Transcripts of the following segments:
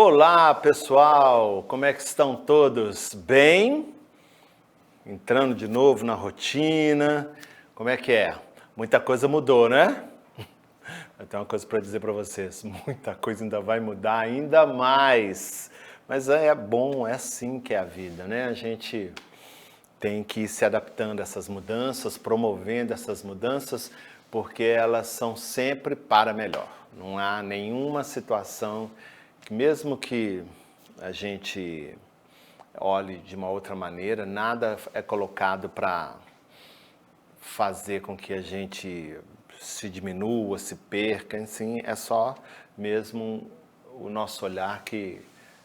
Olá, pessoal! Como é que estão todos? Bem? Entrando de novo na rotina. Como é que é? Muita coisa mudou, né? Eu tenho uma coisa para dizer para vocês. Muita coisa ainda vai mudar, ainda mais. Mas é bom, é assim que é a vida, né? A gente tem que ir se adaptando a essas mudanças, promovendo essas mudanças, porque elas são sempre para melhor. Não há nenhuma situação que, mesmo que a gente olhe de uma outra maneira, nada é colocado para fazer com que a gente se diminua, se perca, assim, é só mesmo o nosso olhar que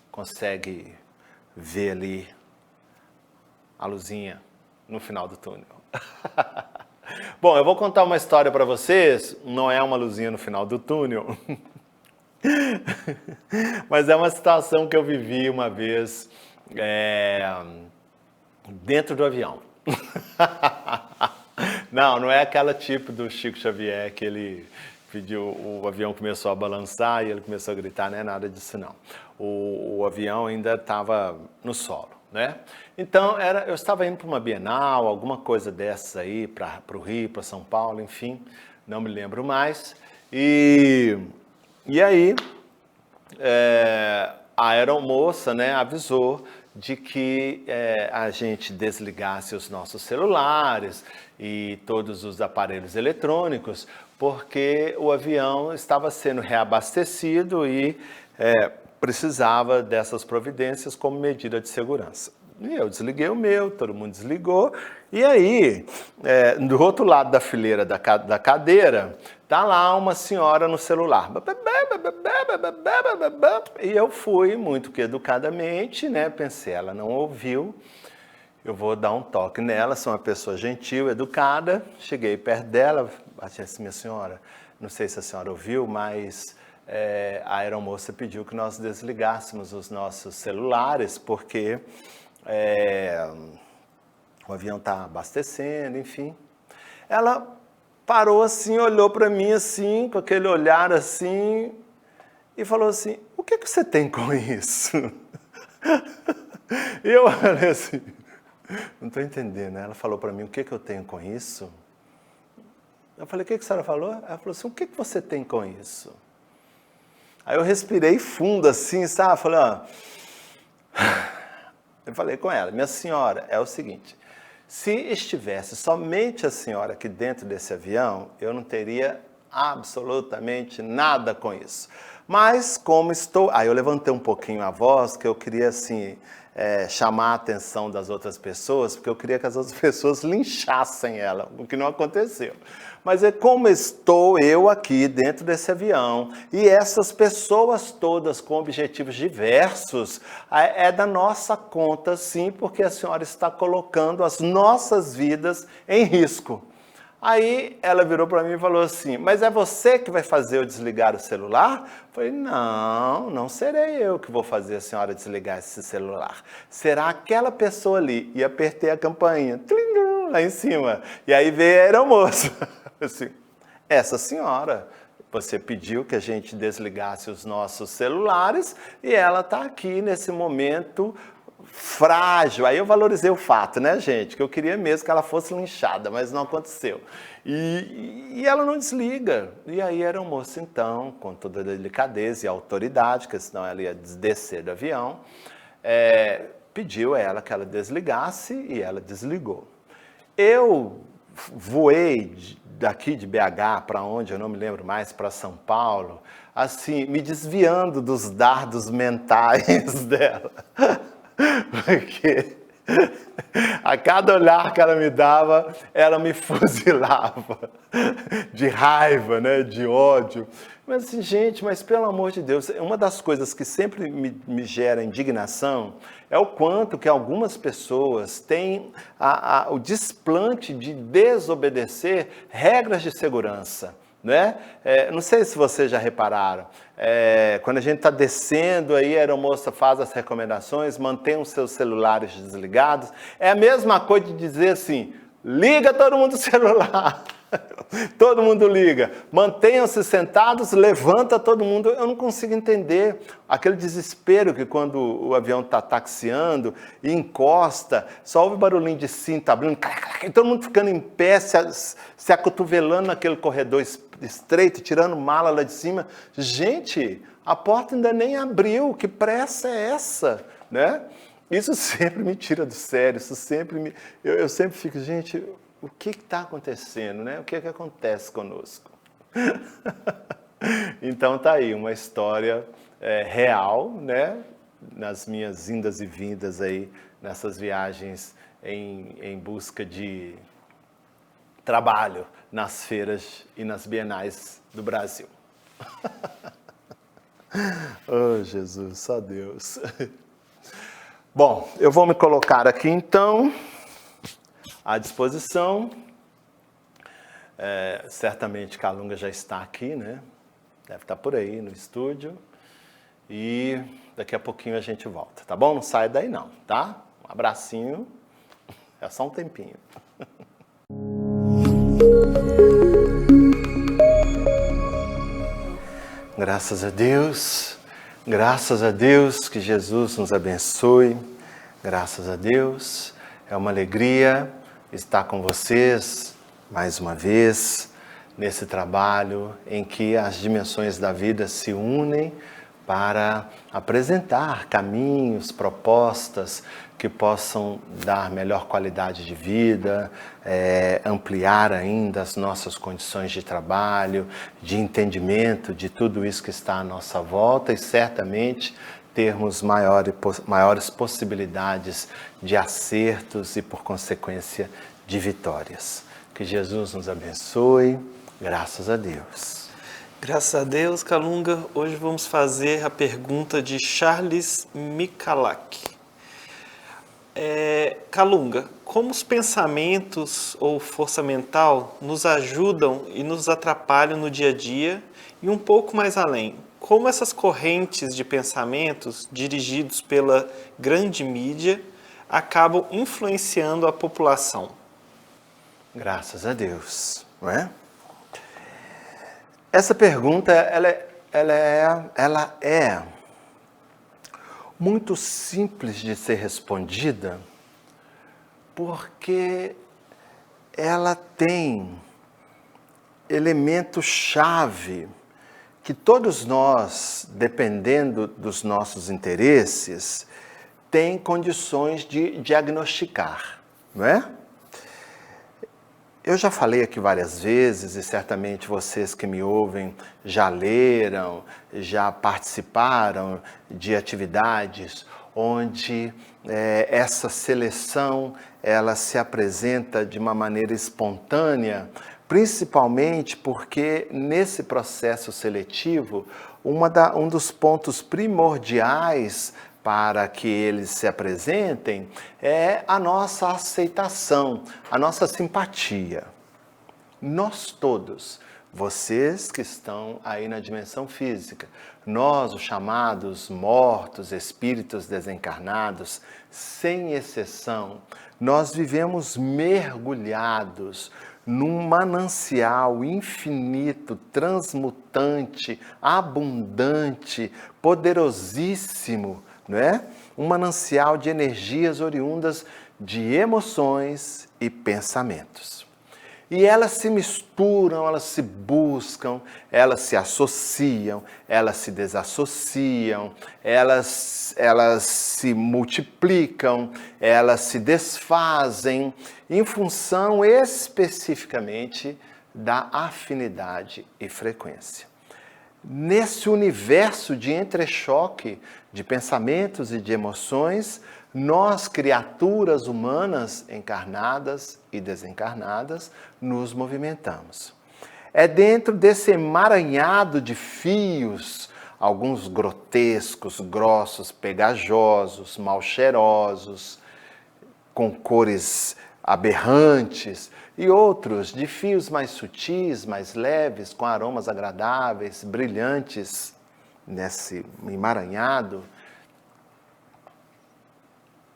consegue ver ali a luzinha no final do túnel. Bom, eu vou contar uma história para vocês, não é uma luzinha no final do túnel, mas é uma situação que eu vivi uma vez dentro do avião. Não é aquela tipo do Chico Xavier que ele pediu, o avião começou a balançar e ele começou a gritar, não é nada disso não. O avião ainda estava no solo, né? Então eu estava indo para uma Bienal, alguma coisa dessas aí, para o Rio, para São Paulo, enfim, não me lembro mais. E aí a aeromoça, né, avisou de que a gente desligasse os nossos celulares e todos os aparelhos eletrônicos, porque o avião estava sendo reabastecido e precisava dessas providências como medida de segurança. E eu desliguei o meu, todo mundo desligou, e aí, do outro lado da fileira da cadeira, tá lá uma senhora no celular. E eu fui, muito que educadamente, né, pensei, ela não ouviu, eu vou dar um toque nela, sou uma pessoa gentil, educada, cheguei perto dela, assim, minha senhora, não sei se a senhora ouviu, mas a aeromoça pediu que nós desligássemos os nossos celulares, porque o avião está abastecendo, enfim. Ela parou assim, olhou para mim assim, com aquele olhar assim, e falou assim, o que você tem com isso? E eu falei assim, não estou entendendo. Ela falou para mim, o que eu tenho com isso? Eu falei, o que a senhora falou? Ela falou assim, o que você tem com isso? Aí eu respirei fundo assim, sabe? Falei, ó... Eu falei com ela, minha senhora, é o seguinte, se estivesse somente a senhora aqui dentro desse avião, eu não teria absolutamente nada com isso. Mas como estou... Aí eu levantei um pouquinho a voz, que eu queria assim, chamar a atenção das outras pessoas, porque eu queria que as outras pessoas linchassem ela, o que não aconteceu. Mas é como estou eu aqui dentro desse avião, e essas pessoas todas com objetivos diversos, é da nossa conta sim, porque a senhora está colocando as nossas vidas em risco. Aí ela virou para mim e falou assim, mas é você que vai fazer eu desligar o celular? Eu falei, não serei eu que vou fazer a senhora desligar esse celular. Será aquela pessoa ali. E apertei a campainha, tling, lá em cima. E aí veio a aeromoça. Assim, essa senhora, você pediu que a gente desligasse os nossos celulares e ela está aqui nesse momento frágil. Aí eu valorizei o fato, né, gente? Que eu queria mesmo que ela fosse linchada, mas não aconteceu. E ela não desliga. E aí a aeromoça, então, com toda a delicadeza e autoridade, que senão ela ia descer do avião, pediu a ela que ela desligasse e ela desligou. Eu voei daqui de BH para onde, eu não me lembro mais, para São Paulo, assim, me desviando dos dardos mentais dela. Porque a cada olhar que ela me dava, ela me fuzilava de raiva, né, de ódio. Mas assim, gente, mas pelo amor de Deus, uma das coisas que sempre me gera indignação é o quanto que algumas pessoas têm o desplante de desobedecer regras de segurança. Né? Não sei se vocês já repararam, quando a gente está descendo, aí a aeromoça faz as recomendações, mantenham os seus celulares desligados, é a mesma coisa de dizer assim, liga todo mundo o celular. Todo mundo liga. Mantenham-se sentados, levanta todo mundo. Eu não consigo entender aquele desespero que quando o avião está taxiando e encosta, só ouve barulhinho de cinto abrindo, e todo mundo ficando em pé, se acotovelando naquele corredor estreito, tirando mala lá de cima. Gente, a porta ainda nem abriu, que pressa é essa, né? Isso sempre me tira do sério, isso sempre me... Eu sempre fico, gente, o que está acontecendo, né? O que acontece conosco? Então tá aí, uma história real, né? Nas minhas indas e vindas aí, nessas viagens em busca de trabalho nas feiras e nas bienais do Brasil. Oh, Jesus, só Deus. Bom, eu vou me colocar aqui então à disposição. Certamente Calunga já está aqui, né? Deve estar por aí no estúdio. E daqui a pouquinho a gente volta, tá bom? Não sai daí não, tá? Um abracinho. É só um tempinho. Graças a Deus. Graças a Deus, que Jesus nos abençoe. Graças a Deus. É uma alegria estar com vocês mais uma vez nesse trabalho em que as dimensões da vida se unem para apresentar caminhos, propostas que possam dar melhor qualidade de vida, ampliar ainda as nossas condições de trabalho, de entendimento de tudo isso que está à nossa volta e certamente termos maiores possibilidades de acertos e, por consequência, de vitórias. Que Jesus nos abençoe, graças a Deus. Graças a Deus, Calunga. Hoje vamos fazer a pergunta de Charles Michalak. Calunga, como os pensamentos ou força mental nos ajudam e nos atrapalham no dia a dia e um pouco mais além? Como essas correntes de pensamentos dirigidos pela grande mídia acabam influenciando a população? Graças a Deus, não é? Essa pergunta, ela é muito simples de ser respondida, porque ela tem elemento-chave que todos nós, dependendo dos nossos interesses, tem condições de diagnosticar, não é? Eu já falei aqui várias vezes, e certamente vocês que me ouvem já leram, já participaram de atividades onde essa seleção ela se apresenta de uma maneira espontânea, principalmente porque nesse processo seletivo, um dos pontos primordiais para que eles se apresentem é a nossa aceitação, a nossa simpatia. Nós todos, vocês que estão aí na dimensão física, nós, os chamados mortos, espíritos desencarnados, sem exceção, nós vivemos mergulhados num manancial infinito, transmutante, abundante, poderosíssimo, não é? Um manancial de energias oriundas de emoções e pensamentos. E elas se misturam, elas se buscam, elas se associam, elas se desassociam, elas se multiplicam, elas se desfazem em função especificamente da afinidade e frequência. Nesse universo de entrechoque de pensamentos e de emoções, nós, criaturas humanas encarnadas e desencarnadas, nos movimentamos. É dentro desse emaranhado de fios, alguns grotescos, grossos, pegajosos, mal cheirosos, com cores aberrantes, e outros de fios mais sutis, mais leves, com aromas agradáveis, brilhantes, nesse emaranhado,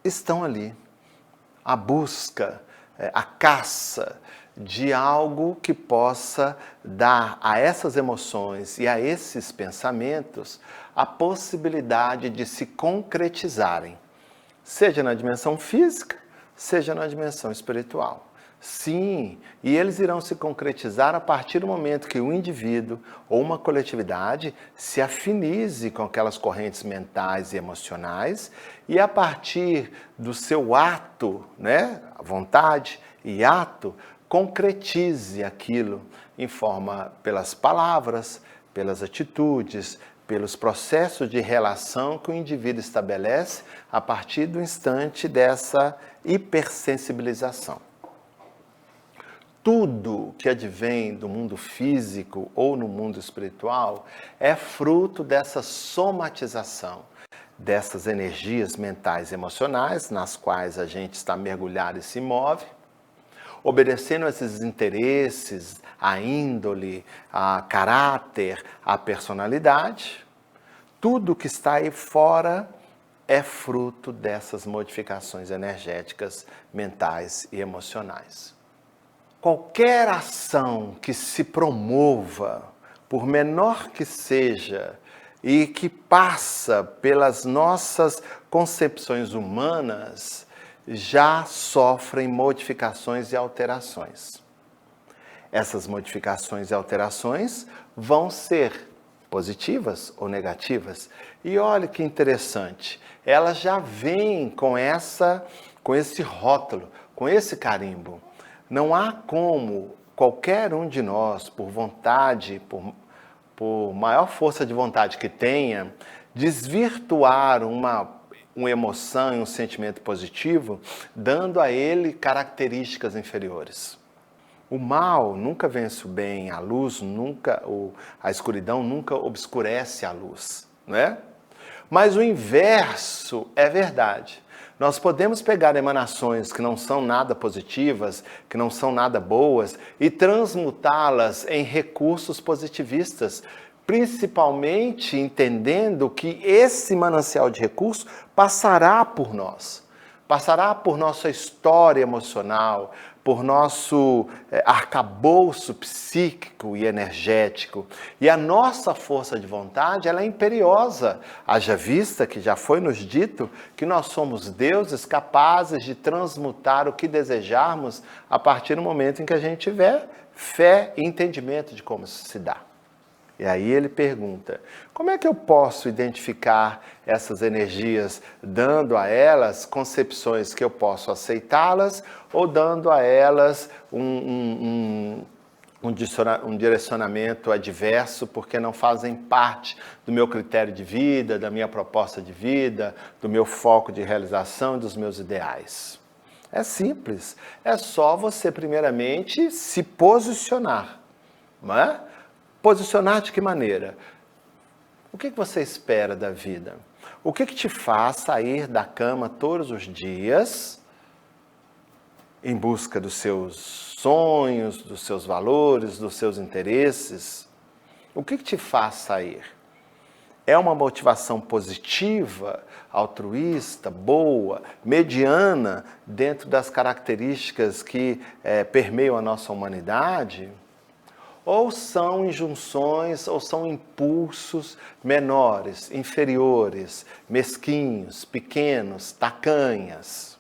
estão ali. A busca, a caça de algo que possa dar a essas emoções e a esses pensamentos a possibilidade de se concretizarem, seja na dimensão física, seja na dimensão espiritual. Sim, e eles irão se concretizar a partir do momento que o indivíduo ou uma coletividade se afinize com aquelas correntes mentais e emocionais e a partir do seu ato, vontade e ato, concretize aquilo em forma pelas palavras, pelas atitudes, pelos processos de relação que o indivíduo estabelece a partir do instante dessa hipersensibilização. Tudo que advém do mundo físico ou no mundo espiritual é fruto dessa somatização, dessas energias mentais e emocionais nas quais a gente está mergulhado e se move, obedecendo a esses interesses, a índole, a caráter, a personalidade. Tudo que está aí fora é fruto dessas modificações energéticas, mentais e emocionais. Qualquer ação que se promova, por menor que seja, e que passa pelas nossas concepções humanas, já sofrem modificações e alterações. Essas modificações e alterações vão ser positivas ou negativas. E olha que interessante, elas já vêm com esse rótulo, com esse carimbo. Não há como qualquer um de nós, por vontade, por maior força de vontade que tenha, desvirtuar uma emoção e um sentimento positivo, dando a ele características inferiores. O mal nunca vence o bem, a luz nunca, a escuridão nunca obscurece a luz, não é? Mas o inverso é verdade. Nós podemos pegar emanações que não são nada positivas, que não são nada boas, e transmutá-las em recursos positivistas, principalmente entendendo que esse manancial de recursos passará por nós, passará por nossa história emocional, por nosso arcabouço psíquico e energético. E a nossa força de vontade, ela é imperiosa. Haja vista que já foi nos dito que nós somos deuses capazes de transmutar o que desejarmos a partir do momento em que a gente tiver fé e entendimento de como isso se dá. E aí ele pergunta, como é que eu posso identificar essas energias, dando a elas concepções que eu posso aceitá-las ou dando a elas um direcionamento adverso porque não fazem parte do meu critério de vida, da minha proposta de vida, do meu foco de realização e dos meus ideais? É simples, é só você primeiramente se posicionar, não é? Posicionar de que maneira? O que você espera da vida? O que te faz sair da cama todos os dias em busca dos seus sonhos, dos seus valores, dos seus interesses? O que te faz sair? É uma motivação positiva, altruísta, boa, mediana, dentro das características que permeiam a nossa humanidade? Ou são injunções, ou são impulsos menores, inferiores, mesquinhos, pequenos, tacanhas?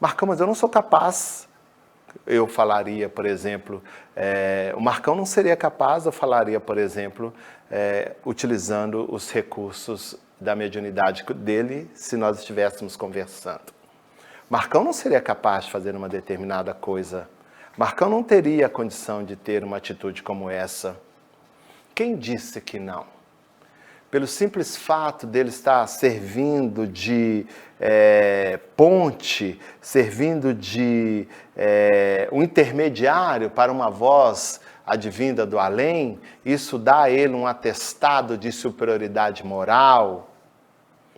Marcão, mas eu não sou capaz, eu falaria, por exemplo, o Marcão não seria capaz, eu falaria, por exemplo, utilizando os recursos da mediunidade dele, se nós estivéssemos conversando. Marcão não seria capaz de fazer uma determinada coisa. Marcão não teria a condição de ter uma atitude como essa. Quem disse que não? Pelo simples fato dele estar servindo de ponte, servindo de um intermediário para uma voz advinda do além, isso dá a ele um atestado de superioridade moral,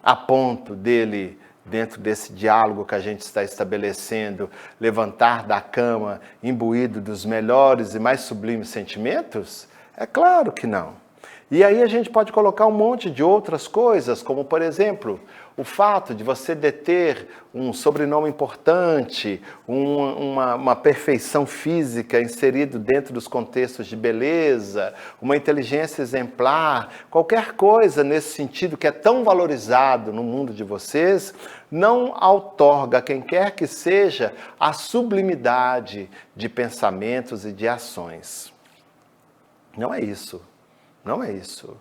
a ponto dele, dentro desse diálogo que a gente está estabelecendo, levantar da cama imbuído dos melhores e mais sublimes sentimentos? É claro que não. E aí a gente pode colocar um monte de outras coisas, como por exemplo, o fato de você deter um sobrenome importante, uma perfeição física inserido dentro dos contextos de beleza, uma inteligência exemplar, qualquer coisa nesse sentido que é tão valorizado no mundo de vocês, não outorga a quem quer que seja a sublimidade de pensamentos e de ações. Não é isso. Não é isso.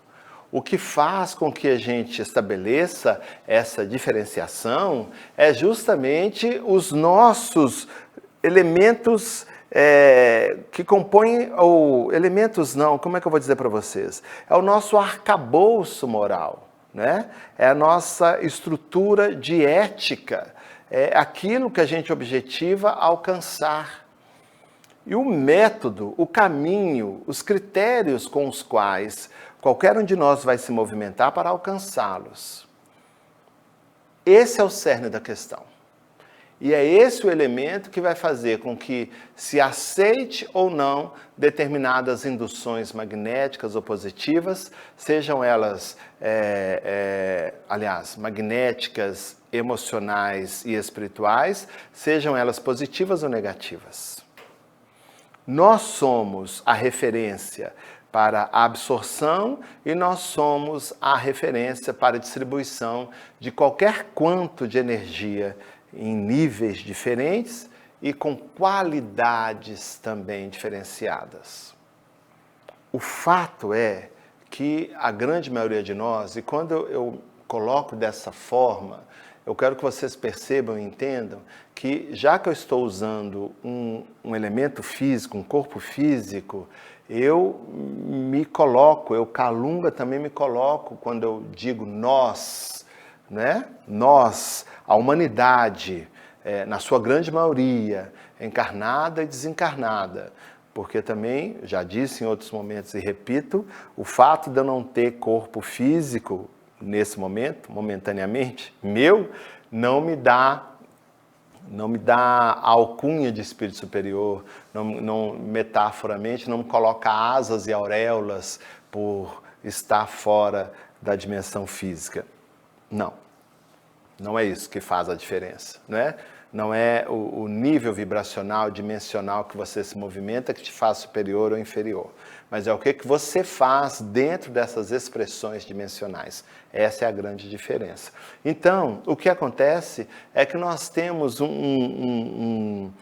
O que faz com que a gente estabeleça essa diferenciação é justamente os nossos elementos que compõem, ou elementos não, como é que eu vou dizer para vocês? É o nosso arcabouço moral, né? É a nossa estrutura de ética, é aquilo que a gente objetiva alcançar. E o método, o caminho, os critérios com os quais qualquer um de nós vai se movimentar para alcançá-los. Esse é o cerne da questão. E é esse o elemento que vai fazer com que se aceite ou não determinadas induções magnéticas ou positivas, sejam elas, magnéticas, emocionais e espirituais, sejam elas positivas ou negativas. Nós somos a referência para a absorção e nós somos a referência para a distribuição de qualquer quanto de energia em níveis diferentes e com qualidades também diferenciadas. O fato é que a grande maioria de nós, e quando eu coloco dessa forma, eu quero que vocês percebam e entendam que, já que eu estou usando um elemento físico, um corpo físico, eu me coloco, eu Calunga também me coloco quando eu digo nós, né? Nós, a humanidade, na sua grande maioria, encarnada e desencarnada. Porque também, já disse em outros momentos e repito, o fato de eu não ter corpo físico, nesse momento, momentaneamente, não me dá a alcunha de espírito superior, metaforamente, não me coloca asas e auréolas por estar fora da dimensão física. Não é isso que faz a diferença, né? Não é o nível vibracional, dimensional que você se movimenta que te faz superior ou inferior, mas é o que você faz dentro dessas expressões dimensionais. Essa é a grande diferença. Então, o que acontece é que nós temos uma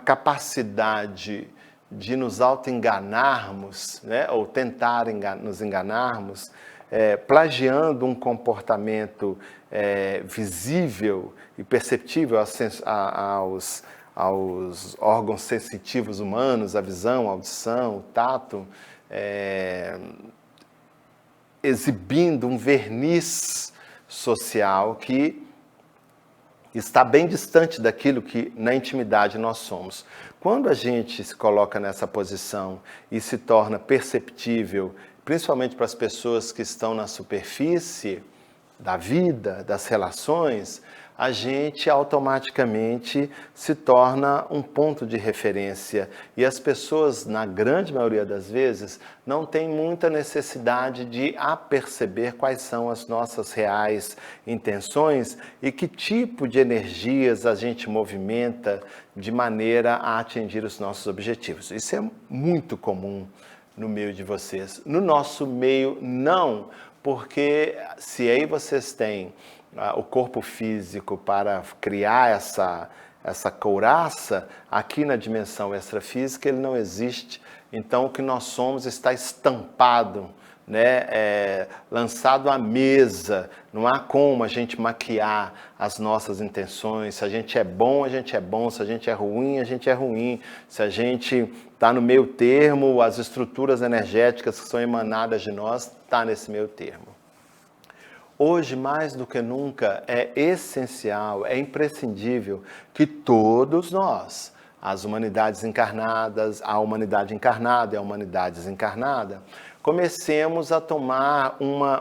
capacidade de nos auto-enganarmos, né? Ou tentar nos enganarmos, plagiando um comportamento visível e perceptível aos órgãos sensitivos humanos, a visão, a audição, o tato, exibindo um verniz social que está bem distante daquilo que na intimidade nós somos. Quando a gente se coloca nessa posição e se torna perceptível, principalmente para as pessoas que estão na superfície da vida, das relações, a gente automaticamente se torna um ponto de referência. E as pessoas, na grande maioria das vezes, não têm muita necessidade de aperceber quais são as nossas reais intenções e que tipo de energias a gente movimenta de maneira a atingir os nossos objetivos. Isso é muito comum no meio de vocês. No nosso meio, não, porque se aí vocês têm o corpo físico para criar essa couraça, aqui na dimensão extrafísica ele não existe. Então o que nós somos está estampado, né? Lançado à mesa. Não há como a gente maquiar as nossas intenções. Se a gente é bom, a gente é bom. Se a gente é ruim, a gente é ruim. Se a gente está no meio termo, as estruturas energéticas que são emanadas de nós estão nesse meio termo. Hoje, mais do que nunca, é essencial, é imprescindível que todos nós, as humanidades encarnadas, a humanidade encarnada e a humanidade desencarnada, comecemos a tomar uma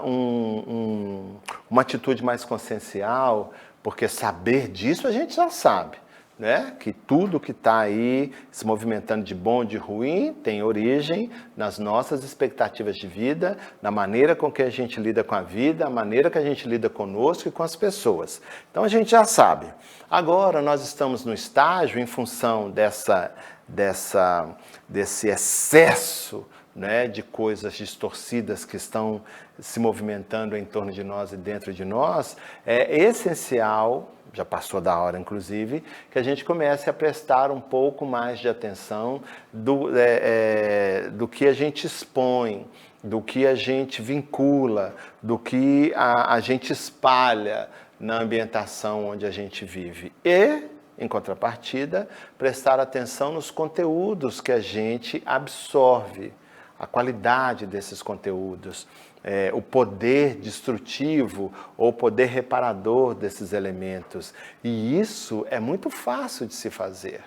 atitude mais consciencial, porque saber disso a gente já sabe, né? Que tudo que está aí se movimentando de bom e de ruim tem origem nas nossas expectativas de vida, na maneira com que a gente lida com a vida, a maneira que a gente lida conosco e com as pessoas. Então a gente já sabe. Agora nós estamos no estágio, em função desse excesso, né, de coisas distorcidas que estão se movimentando em torno de nós e dentro de nós, é essencial, já passou da hora inclusive, que a gente comece a prestar um pouco mais de atenção do que a gente expõe, do que a gente vincula, do que a gente espalha na ambientação onde a gente vive. E, em contrapartida, prestar atenção nos conteúdos que a gente absorve, a qualidade desses conteúdos, o poder destrutivo ou poder reparador desses elementos. E isso é muito fácil de se fazer.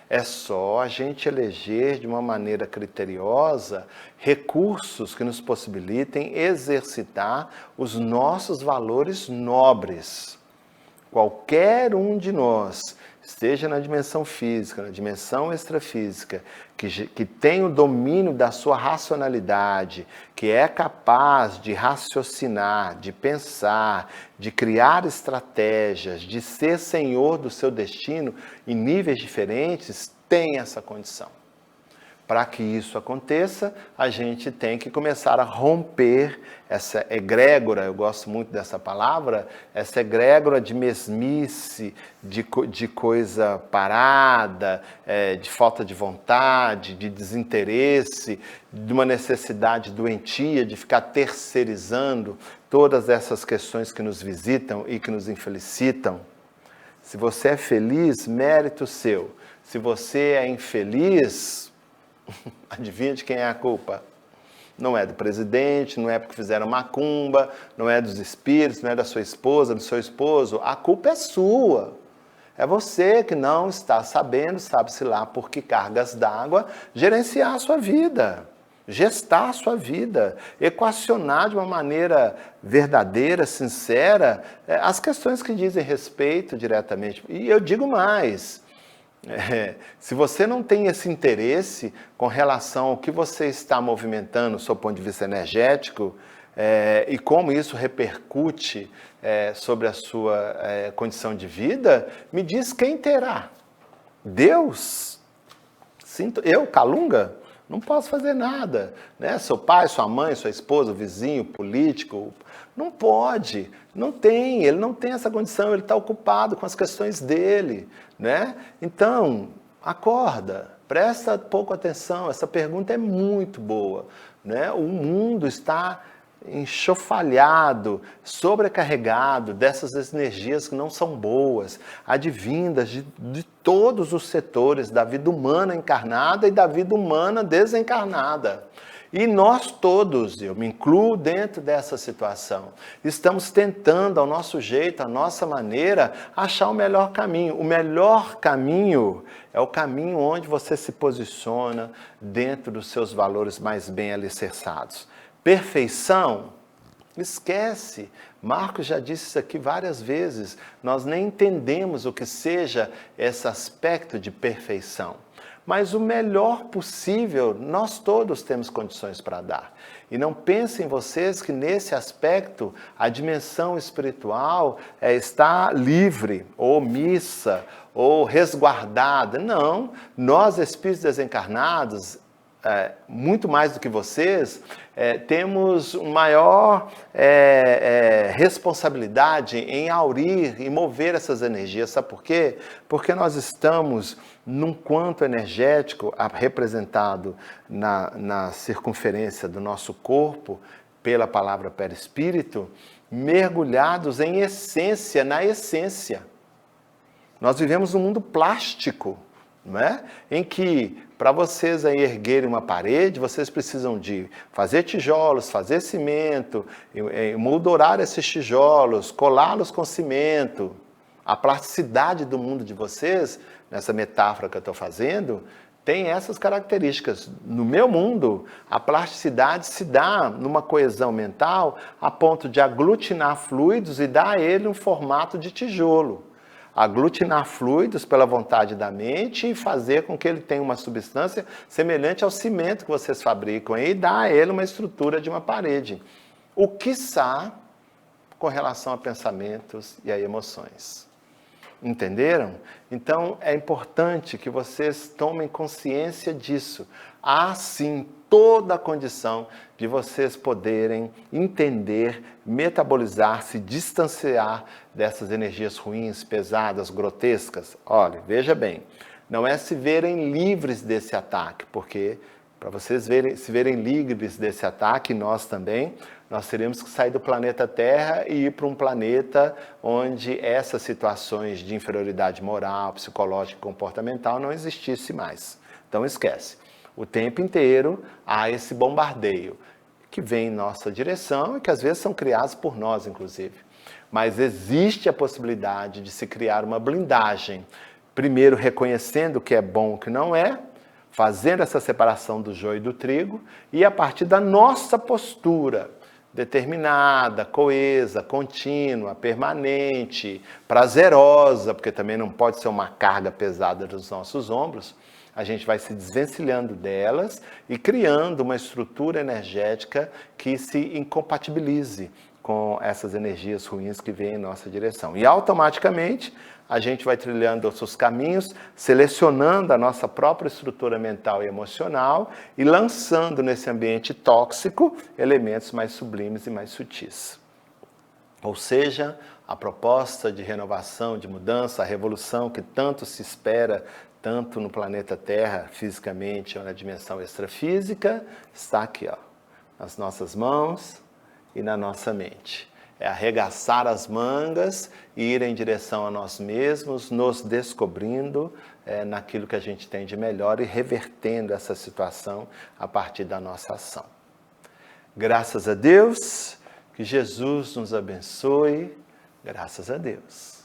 É só a gente eleger de uma maneira criteriosa recursos que nos possibilitem exercitar os nossos valores nobres. Qualquer um de nós, esteja na dimensão física, na dimensão extrafísica, que tem o domínio da sua racionalidade, que é capaz de raciocinar, de pensar, de criar estratégias, de ser senhor do seu destino em níveis diferentes, tem essa condição. Para que isso aconteça, a gente tem que começar a romper essa egrégora, eu gosto muito dessa palavra, essa egrégora de mesmice, de coisa parada, de falta de vontade, de desinteresse, de uma necessidade doentia de ficar terceirizando todas essas questões que nos visitam e que nos infelicitam. Se você é feliz, mérito seu. Se você é infeliz, adivinha de quem é a culpa? Não é do presidente, não é porque fizeram macumba, não é dos espíritos, não é da sua esposa, do seu esposo. A culpa é sua. É você que não está sabendo, sabe-se lá por que cargas d'água, gerenciar a sua vida, gestar a sua vida, equacionar de uma maneira verdadeira, sincera, as questões que dizem respeito diretamente. E eu digo mais. Se você não tem esse interesse com relação ao que você está movimentando, do seu ponto de vista energético, e como isso repercute sobre a sua condição de vida, me diz quem terá. Deus? Eu, Calunga? Não posso fazer nada, né? Seu pai, sua mãe, sua esposa, o vizinho, o político, não pode, ele não tem essa condição, ele está ocupado com as questões dele, né? Então, acorda, presta pouco atenção, essa pergunta é muito boa, né? O mundo está enxofalhado, sobrecarregado dessas energias que não são boas, advindas de todos os setores da vida humana encarnada e da vida humana desencarnada. E nós todos, eu me incluo dentro dessa situação, estamos tentando, ao nosso jeito, à nossa maneira, achar o melhor caminho. O melhor caminho é o caminho onde você se posiciona dentro dos seus valores mais bem alicerçados. Perfeição? Esquece. Marcos já disse isso aqui várias vezes. Nós nem entendemos o que seja esse aspecto de perfeição. Mas o melhor possível, nós todos temos condições para dar. E não pensem vocês que nesse aspecto a dimensão espiritual está livre, ou omissa, ou resguardada. Não, nós espíritos desencarnados, muito mais do que vocês, temos maior responsabilidade em aurir e mover essas energias. Sabe por quê? Porque nós estamos num quanto energético representado na circunferência do nosso corpo, pela palavra perispírito, mergulhados em essência, na essência. Nós vivemos num mundo plástico, não é? Em que, para vocês aí erguerem uma parede, vocês precisam de fazer tijolos, fazer cimento, moldurar esses tijolos, colá-los com cimento. A plasticidade do mundo de vocês, nessa metáfora que eu estou fazendo, tem essas características. No meu mundo, a plasticidade se dá numa coesão mental a ponto de aglutinar fluidos e dar a ele um formato de tijolo. aglutinar fluidos pela vontade da mente e fazer com que ele tenha uma substância semelhante ao cimento que vocês fabricam e dar a ele uma estrutura de uma parede. O quiçá com relação a pensamentos e a emoções. Entenderam? Então, é importante que vocês tomem consciência disso. Há, sim, toda a condição de vocês poderem entender, metabolizar, se distanciar dessas energias ruins, pesadas, grotescas. Olha, veja bem, não é se verem livres desse ataque, porque para vocês se verem livres desse ataque, nós também, nós teríamos que sair do planeta Terra e ir para um planeta onde essas situações de inferioridade moral, psicológica e comportamental não existisse mais. Então esquece. O tempo inteiro há esse bombardeio que vem em nossa direção e que às vezes são criados por nós, inclusive. Mas existe a possibilidade de se criar uma blindagem, primeiro reconhecendo o que é bom e o que não é, fazendo essa separação do joio e do trigo, e a partir da nossa postura determinada, coesa, contínua, permanente, prazerosa, porque também não pode ser uma carga pesada dos nossos ombros, a gente vai se desvencilhando delas e criando uma estrutura energética que se incompatibilize com essas energias ruins que vêm em nossa direção. E automaticamente a gente vai trilhando os seus caminhos, selecionando a nossa própria estrutura mental e emocional e lançando nesse ambiente tóxico elementos mais sublimes e mais sutis. Ou seja, a proposta de renovação, de mudança, a revolução que tanto se espera, tanto no planeta Terra, fisicamente ou na dimensão extrafísica, está aqui, ó, nas nossas mãos e na nossa mente. É arregaçar as mangas e ir em direção a nós mesmos, nos descobrindo naquilo que a gente tem de melhor e revertendo essa situação a partir da nossa ação. Graças a Deus, que Jesus nos abençoe, graças a Deus.